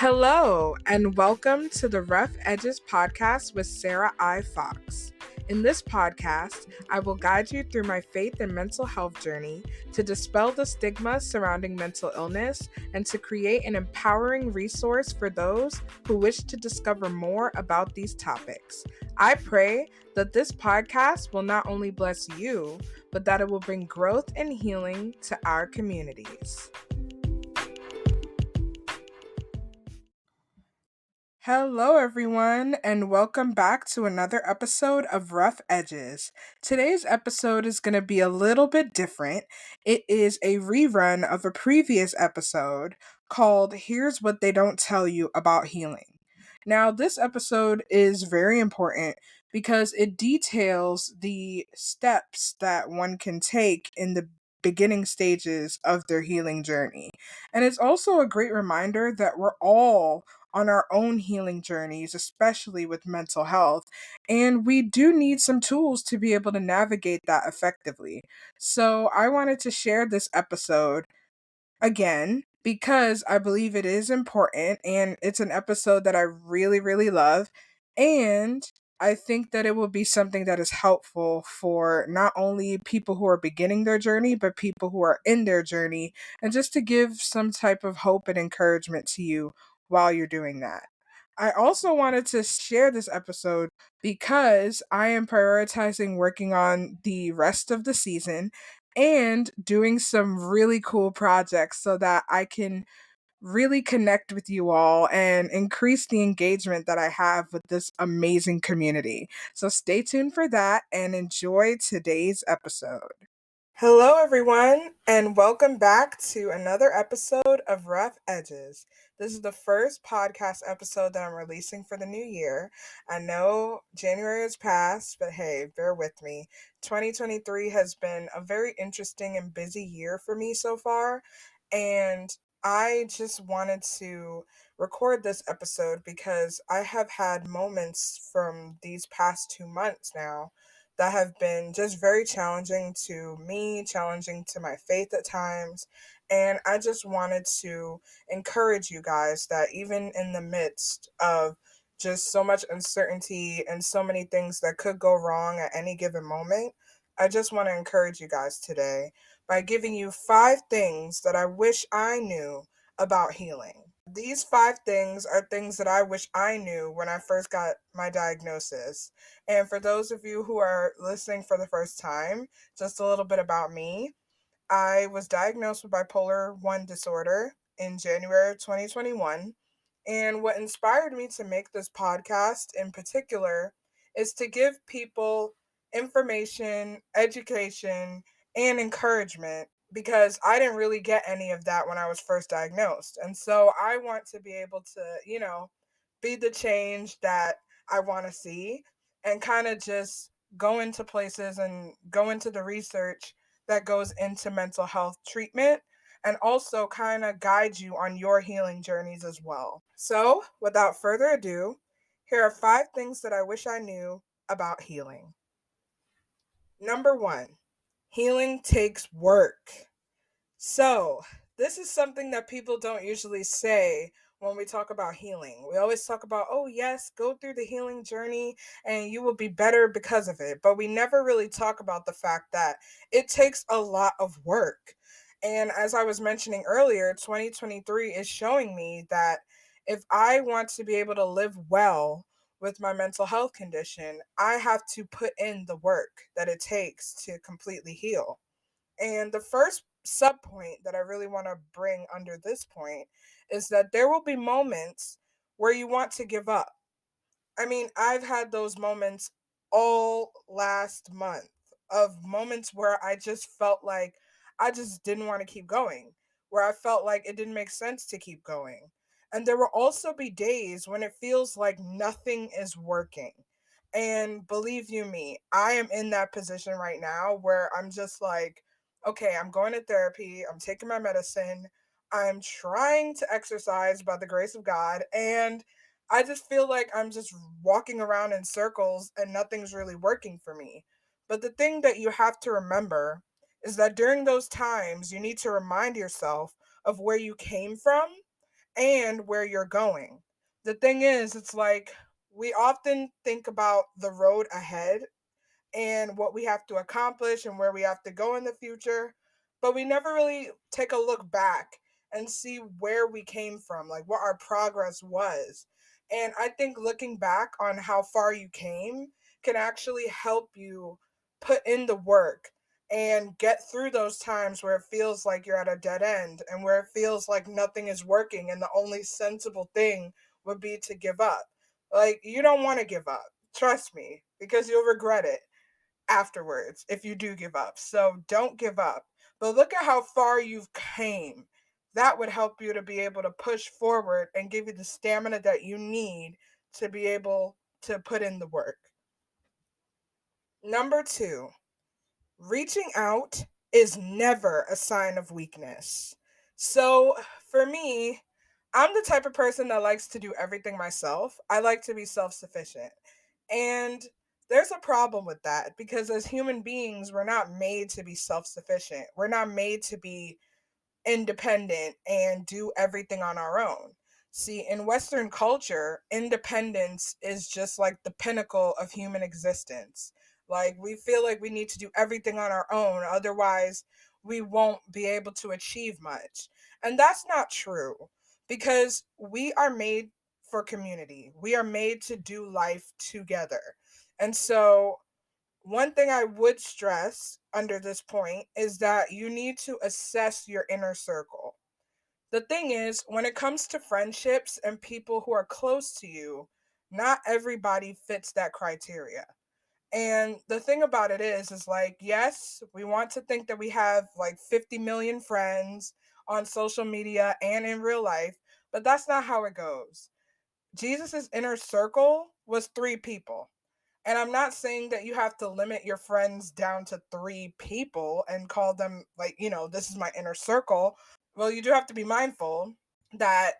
Hello, and welcome to the Rough Edges podcast with Sarah I. Fox. In this podcast, I will guide you through my faith and mental health journey to dispel the stigma surrounding mental illness and to create an empowering resource for those who wish to discover more about these topics. I pray that this podcast will not only bless you, but that it will bring growth and healing to our communities. Hello, everyone, and welcome back to another episode of Rough Edges. Today's episode is going to be a little bit different. It is a rerun of a previous episode called Here's What They Don't Tell You About Healing. Now, this episode is very important because it details the steps that one can take in the beginning stages of their healing journey. And it's also a great reminder that we're all on our own healing journeys, especially with mental health. And we do need some tools to be able to navigate that effectively. So I wanted to share this episode again because I believe it is important and it's an episode that I really, really love. And I think that it will be something that is helpful for not only people who are beginning their journey, but people who are in their journey, and just to give some type of hope and encouragement to you while you're doing that. I also wanted to share this episode because I am prioritizing working on the rest of the season and doing some really cool projects so that I can really connect with you all and increase the engagement that I have with this amazing community. So stay tuned for that and enjoy today's episode. Hello, everyone, and welcome back to another episode of Rough Edges. This is the first podcast episode that I'm releasing for the new year. I know January has passed, but hey, bear with me. 2023 has been a very interesting and busy year for me so far, and I just wanted to record this episode because I have had moments from these past 2 months now that have been just very challenging to me, challenging to my faith at times. And I just wanted to encourage you guys that even in the midst of just so much uncertainty and so many things that could go wrong at any given moment, I just want to encourage you guys today by giving you 5 things that I wish I knew about healing. These 5 things are things that I wish I knew when I first got my diagnosis. And for those of you who are listening for the first time, just a little bit about me. I was diagnosed with bipolar 1 disorder in January of 2021. And what inspired me to make this podcast in particular is to give people information, education, and encouragement because I didn't really get any of that when I was first diagnosed. And so I want to be able to, be the change that I want to see and kind of just go into places and go into the research that goes into mental health treatment and also kind of guide you on your healing journeys as well. So, without further ado, here are 5 things that I wish I knew about healing. Number 1, healing takes work. So, this is something that people don't usually say when we talk about healing. We always talk about, oh, yes, go through the healing journey and you will be better because of it. But we never really talk about the fact that it takes a lot of work. And as I was mentioning earlier, 2023 is showing me that if I want to be able to live well with my mental health condition, I have to put in the work that it takes to completely heal. And the first sub point that I really want to bring under this point is that there will be moments where you want to give up. I mean, I've had those moments all last month of moments where I just felt like I just didn't want to keep going, where I felt like it didn't make sense to keep going. And there will also be days when it feels like nothing is working. And believe you me, I am in that position right now where I'm just like, okay, I'm going to therapy, I'm taking my medicine, I'm trying to exercise by the grace of God, and I just feel like I'm just walking around in circles and nothing's really working for me. But the thing that you have to remember is that during those times, you need to remind yourself of where you came from and where you're going. The thing is, it's like we often think about the road ahead and what we have to accomplish and where we have to go in the future, but we never really take a look back and see where we came from, like what our progress was. And I think looking back on how far you came can actually help you put in the work and get through those times where it feels like you're at a dead end and where it feels like nothing is working and the only sensible thing would be to give up. Like, you don't want to give up. Trust me, because you'll regret it afterwards if you do give up. So don't give up. But look at how far you've came. That would help you to be able to push forward and give you the stamina that you need to be able to put in the work. Number 2, reaching out is never a sign of weakness. So for me, I'm the type of person that likes to do everything myself. I like to be self sufficient. And there's a problem with that because as human beings, we're not made to be self sufficient. We're not made to be independent and do everything on our own. See, in Western culture, independence is just like the pinnacle of human existence. Like, we feel like we need to do everything on our own, otherwise, we won't be able to achieve much. And that's not true because we are made for community, we are made to do life together. And so, one thing I would stress under this point is that you need to assess your inner circle. The thing is, when it comes to friendships and people who are close to you, not everybody fits that criteria. And the thing about it is like, yes, we want to think that we have like 50 million friends on social media and in real life, but that's not how it goes. Jesus's inner circle was 3 people. And I'm not saying that you have to limit your friends down to 3 people and call them like, this is my inner circle. Well, you do have to be mindful that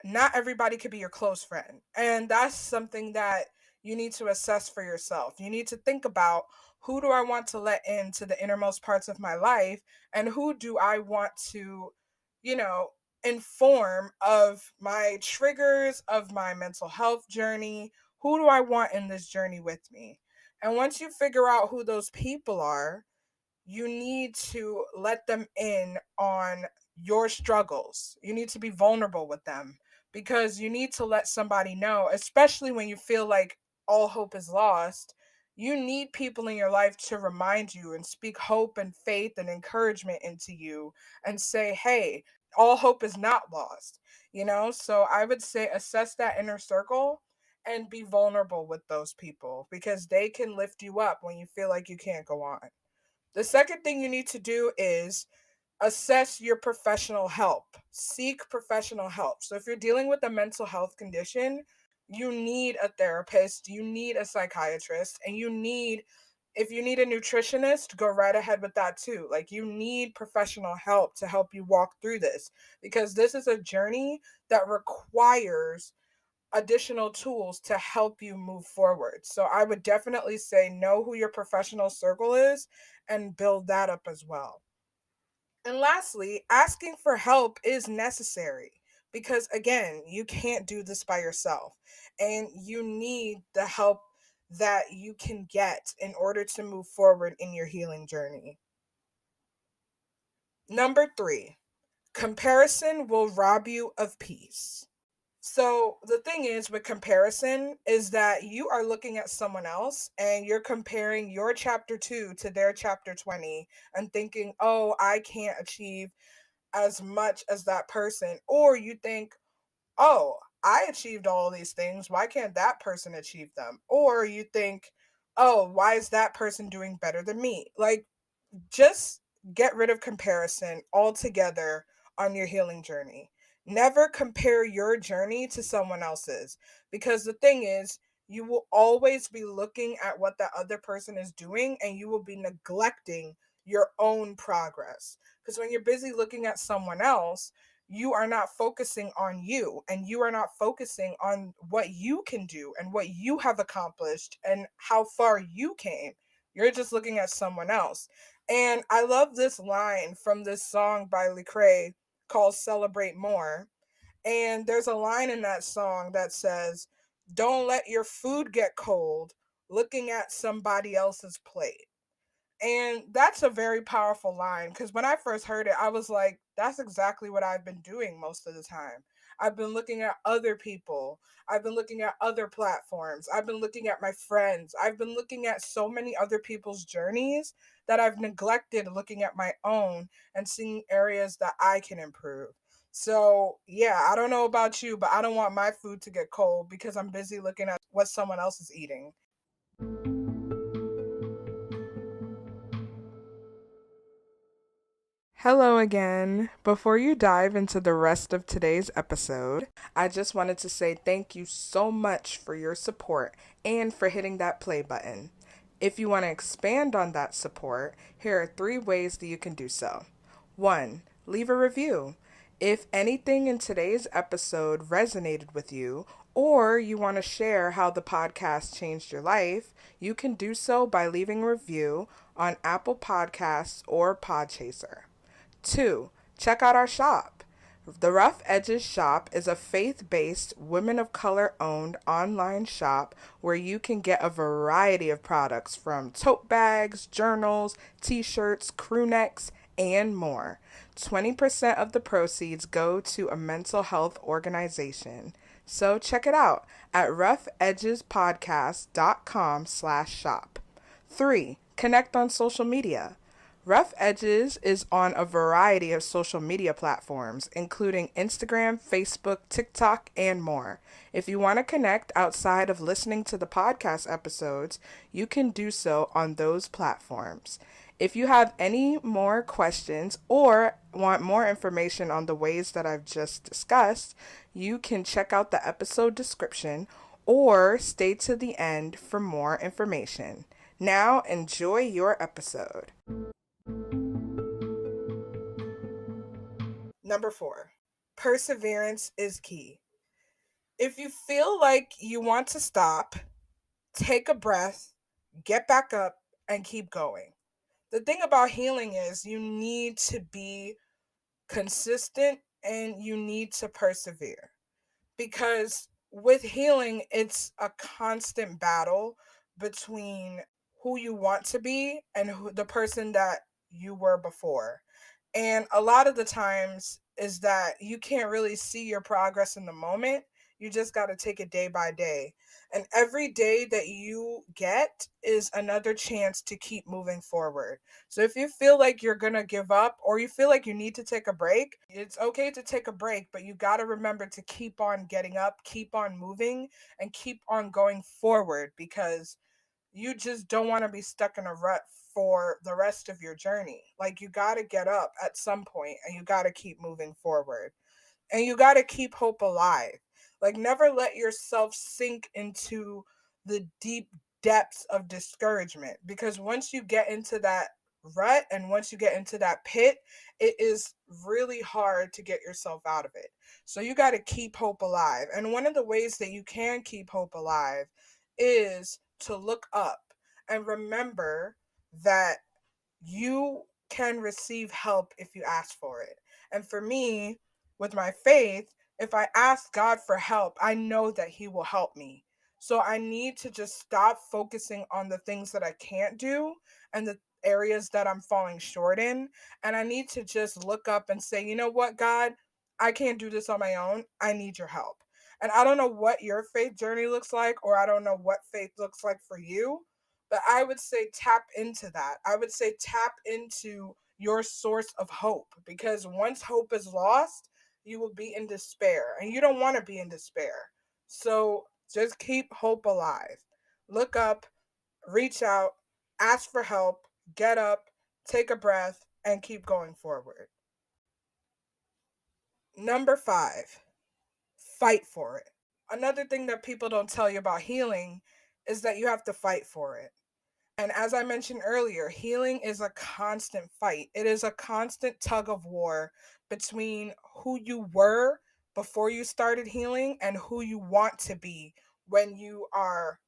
not everybody could be your close friend. And that's something that you need to assess for yourself. You need to think about, who do I want to let into the innermost parts of my life and who do I want to, you know, inform of my triggers, of my mental health journey. Who do I want in this journey with me? And once you figure out who those people are, you need to let them in on your struggles. You need to be vulnerable with them because you need to let somebody know, especially when you feel like all hope is lost. You need people in your life to remind you and speak hope and faith and encouragement into you and say, hey, all hope is not lost. So I would say assess that inner circle and be vulnerable with those people because they can lift you up when you feel like you can't go on. The second thing you need to do is assess your professional help. Seek professional help. So if you're dealing with a mental health condition, you need a therapist, you need a psychiatrist, and if you need a nutritionist, go right ahead with that too. Like, you need professional help to help you walk through this because this is a journey that requires additional tools to help you move forward. So I would definitely say know who your professional circle is and build that up as well. And lastly, asking for help is necessary because, again, you can't do this by yourself and you need the help that you can get in order to move forward in your healing journey. Number 3, comparison will rob you of peace. So the thing is with comparison is that you are looking at someone else and you're comparing your chapter 2 to their chapter 20 and thinking, "Oh, I can't achieve as much as that person." Or you think, "Oh, I achieved all these things. Why can't that person achieve them?" Or you think, "Oh, why is that person doing better than me?" Like, just get rid of comparison altogether on your healing journey. Never compare your journey to someone else's because the thing is, you will always be looking at what the other person is doing and you will be neglecting your own progress. Because when you're busy looking at someone else, you are not focusing on you and you are not focusing on what you can do and what you have accomplished and how far you came. You're just looking at someone else. And I love this line from this song by Lecrae called Celebrate More. And there's a line in that song that says, "Don't let your food get cold looking at somebody else's plate." And that's a very powerful line because when I first heard it, I was like, that's exactly what I've been doing most of the time. I've been looking at other people. I've been looking at other platforms. I've been looking at my friends. I've been looking at so many other people's journeys that I've neglected looking at my own and seeing areas that I can improve. So, yeah, I don't know about you, but I don't want my food to get cold because I'm busy looking at what someone else is eating. Hello again. Before you dive into the rest of today's episode, I just wanted to say thank you so much for your support and for hitting that play button. If you want to expand on that support, here are 3 ways that you can do so. 1. Leave a review. If anything in today's episode resonated with you, or you want to share how the podcast changed your life, you can do so by leaving a review on Apple Podcasts or Podchaser. 2. Check out our shop. The Rough Edges shop is a faith-based, women of color owned online shop where you can get a variety of products from tote bags, journals, t-shirts, crew necks, and more. 20% of the proceeds go to a mental health organization. So check it out at roughedgespodcast.com/shop. 3. Connect on social media. Rough Edges is on a variety of social media platforms, including Instagram, Facebook, TikTok, and more. If you want to connect outside of listening to the podcast episodes, you can do so on those platforms. If you have any more questions or want more information on the ways that I've just discussed, you can check out the episode description or stay to the end for more information. Now, enjoy your episode. Number 4, perseverance is key. If you feel like you want to stop, take a breath, get back up, and keep going. The thing about healing is you need to be consistent and you need to persevere because with healing, it's a constant battle between who you want to be and the person that you were before. And a lot of the times is that you can't really see your progress in the moment. You just got to take it day by day. And every day that you get is another chance to keep moving forward. So if you feel like you're going to give up or you feel like you need to take a break, it's okay to take a break, but you got to remember to keep on getting up, keep on moving, and keep on going forward because you just don't want to be stuck in a rut for the rest of your journey. Like you got to get up at some point and you got to keep moving forward. And you got to keep hope alive. Like never let yourself sink into the deep depths of discouragement because once you get into that rut and once you get into that pit, it is really hard to get yourself out of it. So you got to keep hope alive. And one of the ways that you can keep hope alive is to look up and remember that you can receive help if you ask for it. And for me, with my faith, if I ask God for help, I know that He will help me. So I need to just stop focusing on the things that I can't do and the areas that I'm falling short in. And I need to just look up and say, you know what, God, I can't do this on my own. I need your help. And I don't know what your faith journey looks like, or I don't know what faith looks like for you, but I would say tap into that. I would say tap into your source of hope because once hope is lost, you will be in despair and you don't want to be in despair. So just keep hope alive. Look up, reach out, ask for help, get up, take a breath, and keep going forward. Number 5, fight for it. Another thing that people don't tell you about healing is that you have to fight for it. And as I mentioned earlier, healing is a constant fight. It is a constant tug of war between who you were before you started healing and who you want to be when you are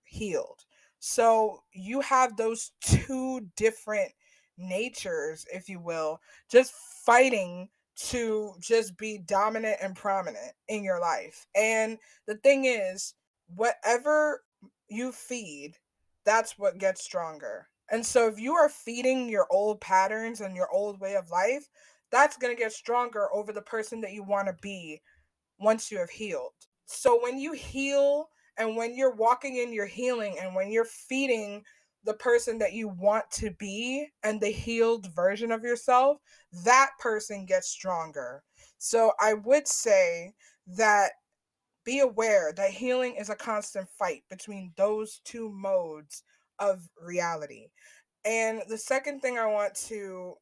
healed. So you have those two different natures, if you will, just fighting to just be dominant and prominent in your life. And the thing is, whatever you feed, that's what gets stronger. And so if you are feeding your old patterns and your old way of life, that's going to get stronger over the person that you want to be once you have healed. So when you heal and when you're walking in your healing and when you're feeding the person that you want to be and the healed version of yourself, that person gets stronger. So I would say that be aware that healing is a constant fight between those two modes of reality. And the second thing I want to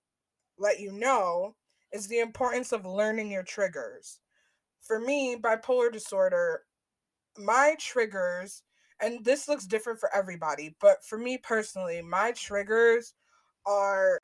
let you know is the importance of learning your triggers. For me, bipolar disorder, my triggers, and this looks different for everybody, but for me personally, my triggers are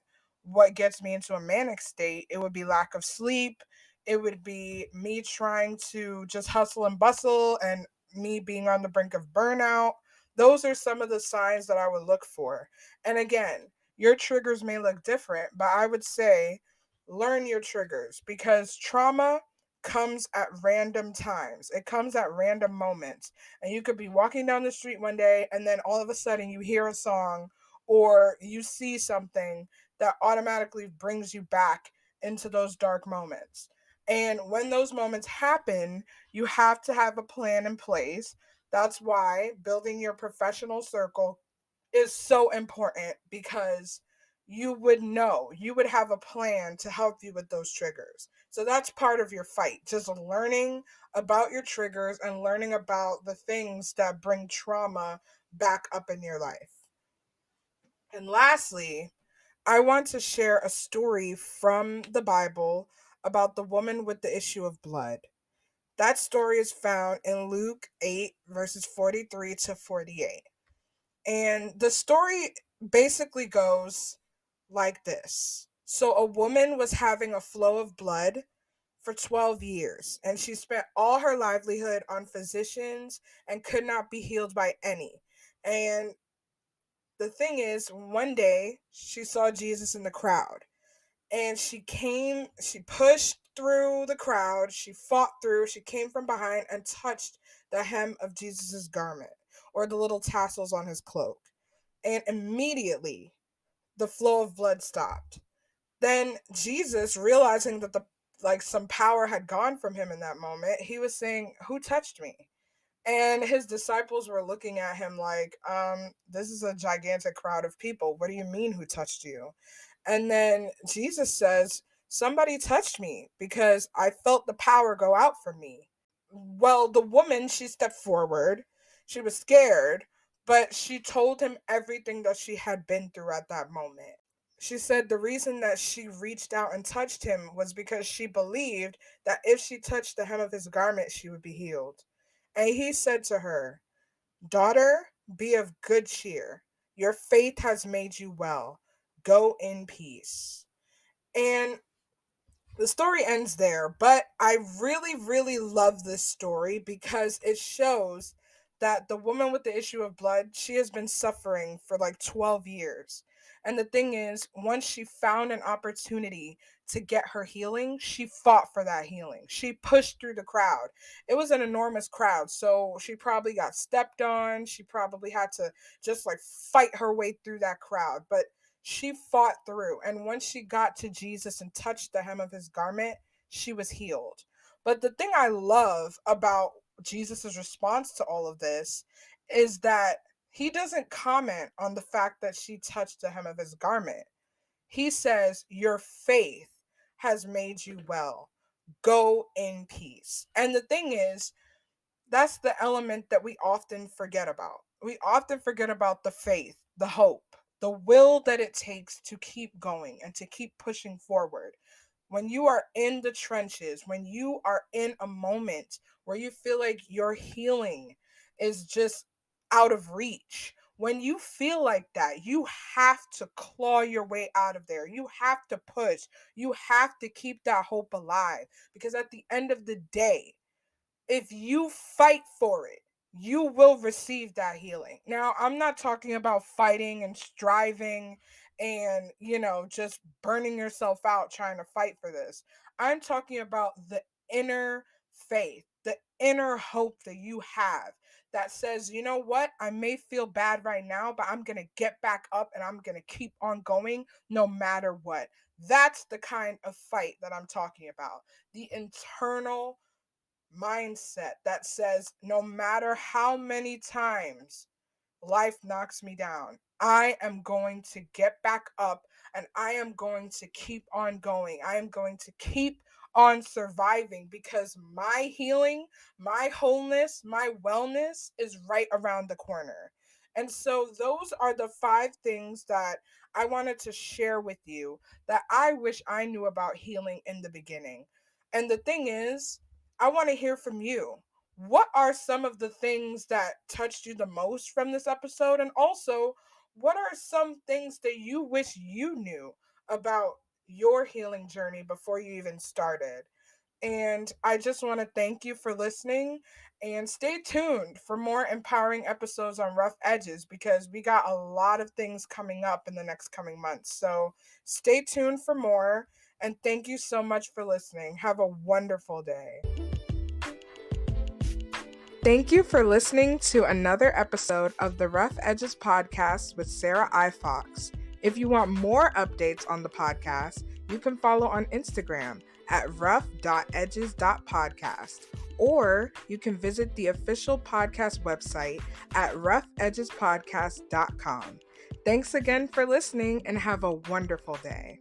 what gets me into a manic state. It would be lack of sleep. It would be me trying to just hustle and bustle and me being on the brink of burnout. Those are some of the signs that I would look for. And again, your triggers may look different, but I would say learn your triggers because trauma comes at random times. It comes at random moments. And you could be walking down the street one day and then all of a sudden you hear a song or you see something that automatically brings you back into those dark moments. And when those moments happen, you have to have a plan in place. That's why building your professional circle is so important because you would have a plan to help you with those triggers. So that's part of your fight, just learning about your triggers and learning about the things that bring trauma back up in your life. And lastly, I want to share a story from the Bible about the woman with the issue of blood. That story is found in Luke 8, verses 43 to 48. And the story basically goes like this. So, a woman was having a flow of blood for 12 years, and she spent all her livelihood on physicians and could not be healed by any. And the thing is, one day she saw Jesus in the crowd and she pushed through the crowd, she fought through, she came from behind and touched the hem of Jesus's garment or the little tassels on his cloak. And immediately the flow of blood stopped. Then Jesus, realizing that the like some power had gone from him in that moment, he was saying, "Who touched me?" And his disciples were looking at him like, this is a gigantic crowd of people. What do you mean, who touched you? And then Jesus says, somebody touched me because I felt the power go out from me. Well, the woman, she stepped forward. She was scared, but she told him everything that she had been through at that moment. She said the reason that she reached out and touched him was because she believed that if she touched the hem of his garment, she would be healed. And he said to her, "Daughter, be of good cheer. Your faith has made you well. Go in peace." And the story ends there, but I really, really love this story because it shows that the woman with the issue of blood, she has been suffering for like 12 years. And the thing is, once she found an opportunity to get her healing, she fought for that healing. She pushed through the crowd. It was an enormous crowd, so she probably got stepped on. She probably had to just like fight her way through that crowd. But she fought through, and once she got to Jesus and touched the hem of his garment, she was healed. But the thing I love about Jesus's response to all of this is that he doesn't comment on the fact that she touched the hem of his garment. He says, "Your faith has made you well. Go in peace." And the thing is, that's the element that we often forget about. We often forget about the faith, the hope, the will that it takes to keep going and to keep pushing forward. When you are in the trenches, when you are in a moment where you feel like your healing is just out of reach, when you feel like that, you have to claw your way out of there. You have to push. You have to keep that hope alive because at the end of the day, if you fight for it, you will receive that healing. Now, I'm not talking about fighting and striving and, just burning yourself out trying to fight for this. I'm talking about the inner faith, the inner hope that you have that says, you know what, I may feel bad right now, but I'm going to get back up and I'm going to keep on going no matter what. That's the kind of fight that I'm talking about. The internal mindset that says, no matter how many times life knocks me down, I am going to get back up and I am going to keep on going. I am going to keep on surviving because my healing, my wholeness, my wellness is right around the corner. And so, those are the 5 things that I wanted to share with you that I wish I knew about healing in the beginning. And the thing is, I want to hear from you. What are some of the things that touched you the most from this episode? And also, what are some things that you wish you knew about your healing journey before you even started? And I just want to thank you for listening and stay tuned for more empowering episodes on Rough Edges because we got a lot of things coming up in the next coming months. So stay tuned for more. And thank you so much for listening. Have a wonderful day. Thank you for listening to another episode of the Rough Edges podcast with Sarah I. Fox. If you want more updates on the podcast, you can follow on Instagram at rough.edges.podcast, or you can visit the official podcast website at roughedgespodcast.com. Thanks again for listening and have a wonderful day.